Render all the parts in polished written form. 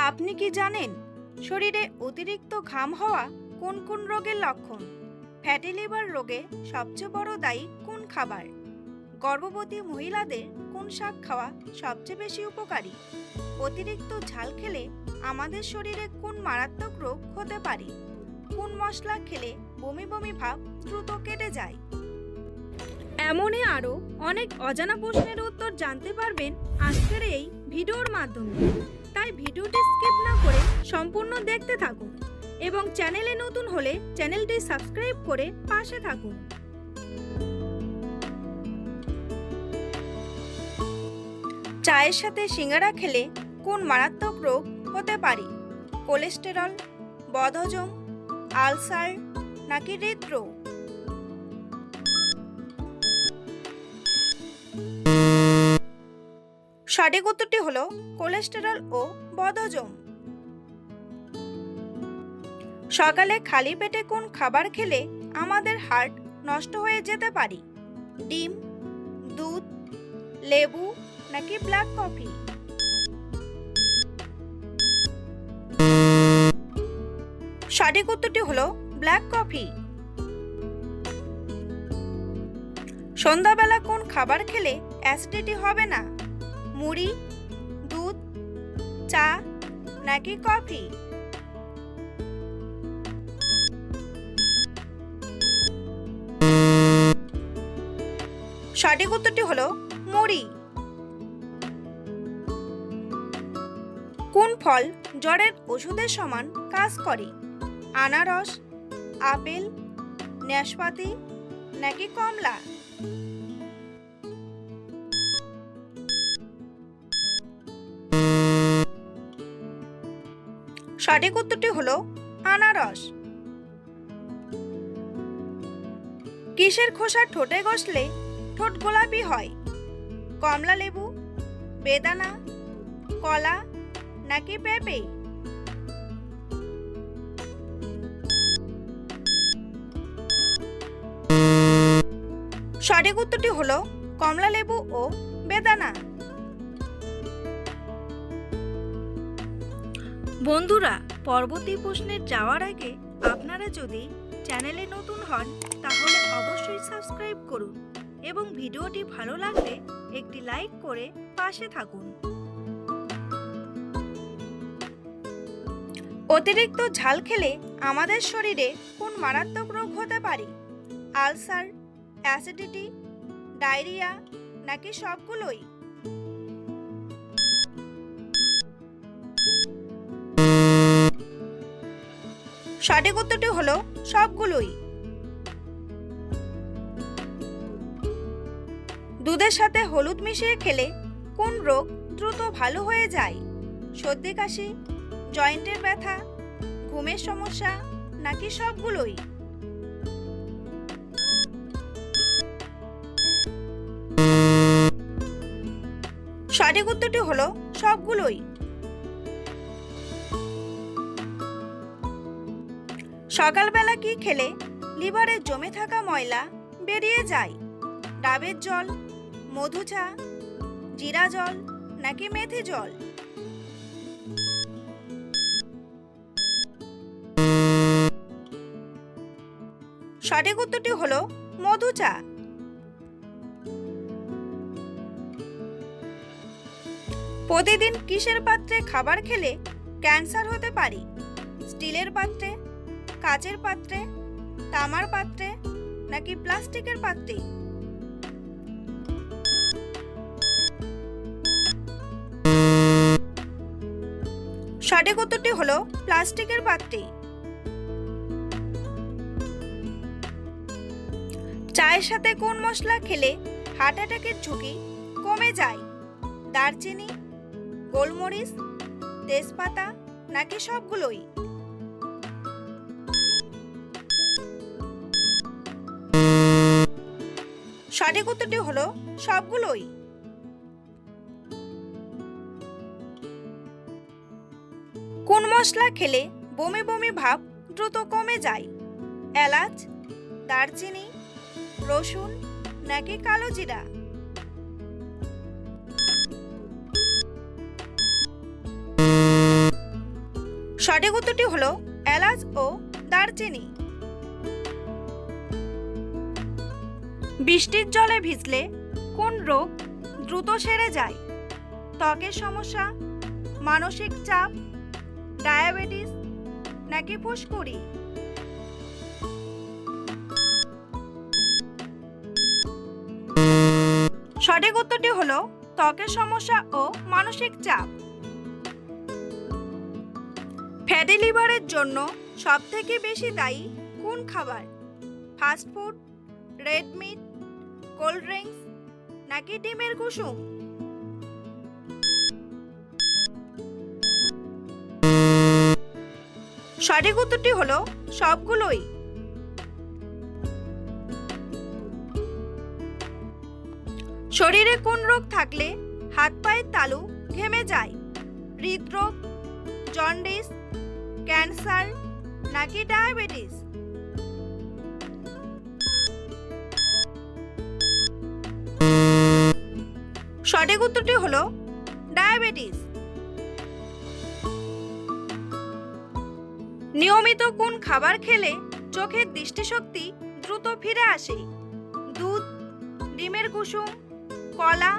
আপনি কি জানেন শরীরে অতিরিক্ত ঘাম হওয়া কোন কোন রোগের লক্ষণ? ফ্যাটি লিভার রোগে সবচেয়ে বড় দায়ী কোন খাবার? গর্ভবতী মহিলাদের কোন শাক খাওয়া সবচেয়ে বেশি উপকারী? অতিরিক্ত ঝাল খেলে আমাদের শরীরে কোন মারাত্মক রোগ হতে পারে? কোন মশলা খেলে বমি বমি ভাব দ্রুত কেটে যায়? এমনই আরও অনেক অজানা প্রশ্নের উত্তর জানতে পারবেন আজকের এই ভিডিওর মাধ্যমে। তাই ভিডিওটি স্কিপ না করে সম্পূর্ণ দেখতে থাকুন এবং চ্যানেলে নতুন হলে চ্যানেলটি সাবস্ক্রাইব করে পাশে থাকুন। চায়ের সাথে সিঙ্গারা খেলে কোন মারাত্মক রোগ হতে পারে? কোলেস্টেরল, বদহজম, আলসার নাকি হৃদরোগ? সঠিক উত্তরটি হলো কোলেস্টেরল ও বদহজম। সকালে খালি পেটে কোন খাবার খেলে আমাদের হার্ট নষ্ট হয়ে যেতে পারে? ডিম, দুধ, লেবু নাকি ব্ল্যাক কফি? সঠিক উত্তরটি হলো ব্ল্যাক কফি। সন্ধ্যাবেলা কোন খাবার খেলে অ্যাসিডিটি হবে না? মুড়ি, দুধ, চা নাকি কফি? সঠিক উত্তরটি হলো মুড়ি। কোন ফল জ্বরের ওষুধের সমান কাজ করে? আনারস, আপেল, নাশপাতি নাকি কমলা? সঠিক উত্তরটি হলো আনারস। কিসের খোসা ঠোঁটে ঘষলে ঠোঁট গোলাপি হয়? কমলা লেবু, বেদানা, কলা নাকি পেঁপে? সঠিক উত্তরটি হলো কমলা লেবু ও বেদানা। বন্ধুরা, পরবর্তী প্রশ্নে যাওয়ার আগে আপনারা যদি চ্যানেলে নতুন হন তাহলে অবশ্যই সাবস্ক্রাইব করুন এবং ভিডিওটি ভালো লাগলে একটি লাইক করে পাশে থাকুন। অতিরিক্ত ঝাল খেলে আমাদের শরীরে কোন মারাত্মক রোগ হতে পারে? আলসার, অ্যাসিডিটি, ডায়রিয়া নাকি সবগুলোই? সঠিক উত্তরটি হলো সবগুলোই। দুধের সাথে হলুদ মিশিয়ে খেলে কোন রোগ দ্রুত ভালো হয়ে যায়? সর্দি কাশি, জয়েন্টের ব্যথা, ঘুমের সমস্যা নাকি সবগুলোই? সঠিক উত্তরটি হলো সবগুলোই। সকালবেলা কি খেলে লিভারে জমে থাকা ময়লা বেরিয়ে যায়? ডাবের জল, মধু চা, জিরা জল নাকি মেথি জল? সঠিক উত্তরটি হলো মধু চা। প্রতিদিন কিসের পাত্রে খাবার খেলে ক্যান্সার হতে পারে? স্টিলের পাত্রে, কাচের পাত্রে, তামার পাত্রে নাকি প্লাস্টিকের পাত্রে? সঠিক উত্তরটি হলো প্লাস্টিকের পাত্রে। চায়ের সাথে কোন মশলা খেলে হার্ট অ্যাটাকের ঝুঁকি কমে যায়? দারচিনি, গোলমরিচ, তেজপাতা নাকি সবগুলোই? সঠিক উত্তরটি হলো সবগুলোই। কোন মশলা খেলে বমি বমি ভাব দ্রুত কমে যায়? এলাচ, দারচিনি, রসুন নাকি কালো জিরা? সঠিক উত্তরটি হলো এলাচ ও দারচিনি। বৃষ্টির জলে ভিজলে কোন রোগ দ্রুত সেরে যায়? ত্বকের সমস্যা, মানসিক চাপ, ডায়াবেটিস নাকি ফুসকুড়ি? সঠিক উত্তরটি হলো ত্বকের সমস্যা ও মানসিক চাপ। ফ্যাটি লিভারের জন্য সবথেকে বেশি দায়ী কোন খাবার? Fast food, red meat, cold drinks নাকি ডিমের কুসুম? সঠিক উত্তরটি হলো সবগুলোই। শরীরে কোন রোগ থাকলে হাত পায়ের তালু ঘেমে যায়? হৃদরোগ, জন্ডিস, ক্যান্সার নাকি ডায়াবেটিস? সঠিক উত্তরটি হলো ডায়াবেটিস। নিয়মিত কোন খাবার খেলে চোখের দৃষ্টিশক্তি দ্রুত ফিরে আসে? দুধ, ডিমের কুসুম, কলা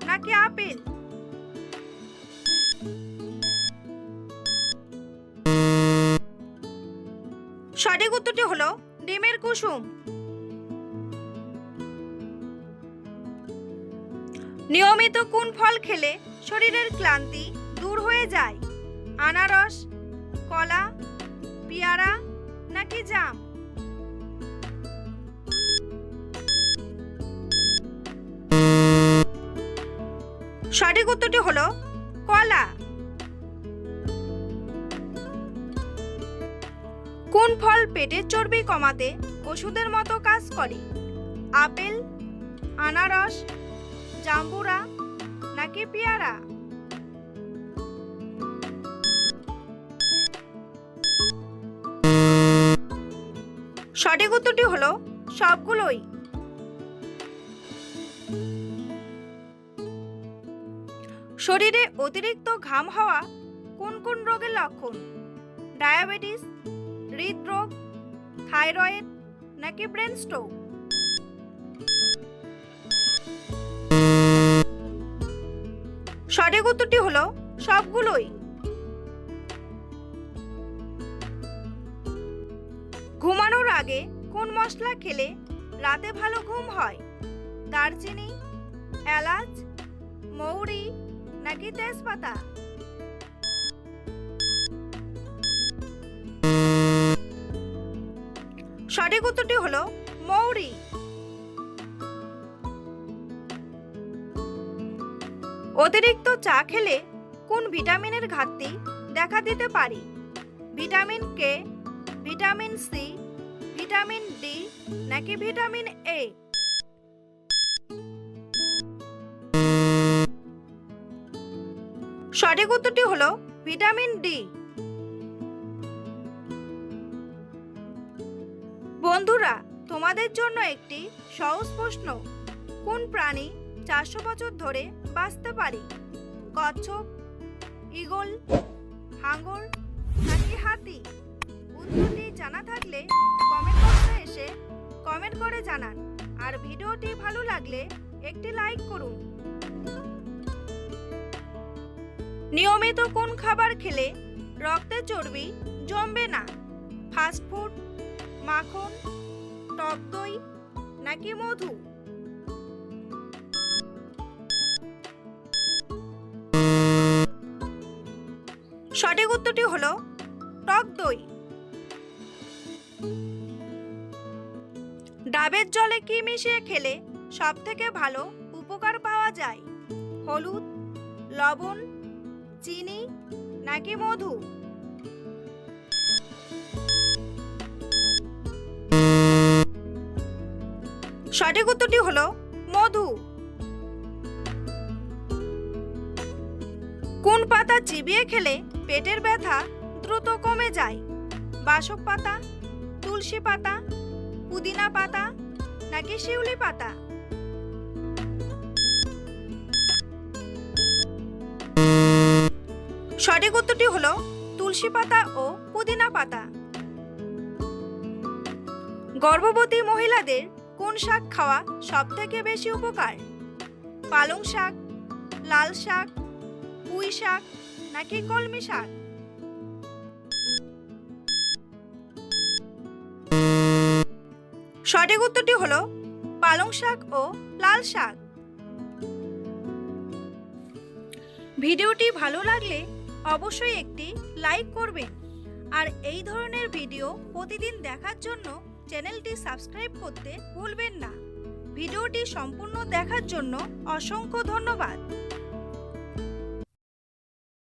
নাকি আপেল? সঠিক উত্তরটি হলো ডিমের কুসুম। নিয়মিত কোন ফল খেলে শরীরের ক্লান্তি দূর হয়ে যায়? আনারস, কলা, পেয়ারা নাকি জাম? সঠিক উত্তরটি হলো কলা। কোন ফল পেটের চর্বি কমাতে ওষুধের মতো কাজ করে? আপেল, আনারস, জাম্বুরা নাকি পেয়ারা? সঠিক উত্তরটি হলো সবগুলোই। শরীরে অতিরিক্ত ঘাম হওয়া কোন কোন রোগের লক্ষণ? ডায়াবেটিস, হৃদরোগ, থাইরয়েড নাকি ব্রেন স্ট্রোক? সঠিক উত্তরটি হলো সবগুলোই। ঘুমানোর আগে কোন মশলা খেলে রাতে ভালো ঘুম হয়? দারচিনি, এলাচ, মৌরি নাকি তেজপাতা? সঠিক উত্তরটি হলো মৌরি। অতিরিক্ত চা খেলে কোন ভিটামিনের ঘাটতি দেখা দিতে পারে? Vitamin K, vitamin C, vitamin D নাকি ভিটামিন এ? সঠিক উত্তরটি হলো ভিটামিন ডি। বন্ধুরা, তোমাদের জন্য একটি সহজ প্রশ্ন। কোন প্রাণী 400 বছর ধরে বাঁচতে পারে? কচ্ছপ, ঈগল, হাঙর নাকি হাতি? উত্তরটি জানা থাকলে কমেন্ট বক্সে এসে কমেন্ট করে জানান। আর ভিডিওটি ভালো লাগলে একটি লাইক করুন। নিয়মিত কোন খাবার খেলে রক্তে চর্বি জমবে না? ফাস্টফুড, মাখন, টক দই নাকি মধু? সঠিক উত্তরটি হলো টক দই। ডাবের জলে কি মিশিয়ে খেলে সব থেকে ভালো উপকার পাওয়া যায়? হলুদ, লবণ, চিনি নাকি মধু? সঠিক উত্তরটি হলো মধু। কোন পাতা চিবিয়ে খেলে পেটের ব্যথা দ্রুত কমে যায়? বাসক পাতা, তুলসী পাতা, পুদিনা পাতা নাকি শিউলি পাতা? সঠিক উত্তরটি হলো তুলসী পাতা ও পুদিনা পাতা। গর্ভবতী মহিলাদের কোন শাক খাওয়া সবথেকে বেশি উপকার? পালং শাক, লাল শাক, পুঁই শাক নাকি কলমি শাক? সঠিক উত্তরটি হলো পালং শাক ও লাল শাক। ভিডিওটি ভালো লাগলে অবশ্যই একটি লাইক করবেন আর এই ধরনের ভিডিও প্রতিদিন দেখার জন্য চ্যানেলটি সাবস্ক্রাইব করতে ভুলবেন না। ভিডিওটি সম্পূর্ণ দেখার জন্য অসংখ্য ধন্যবাদ।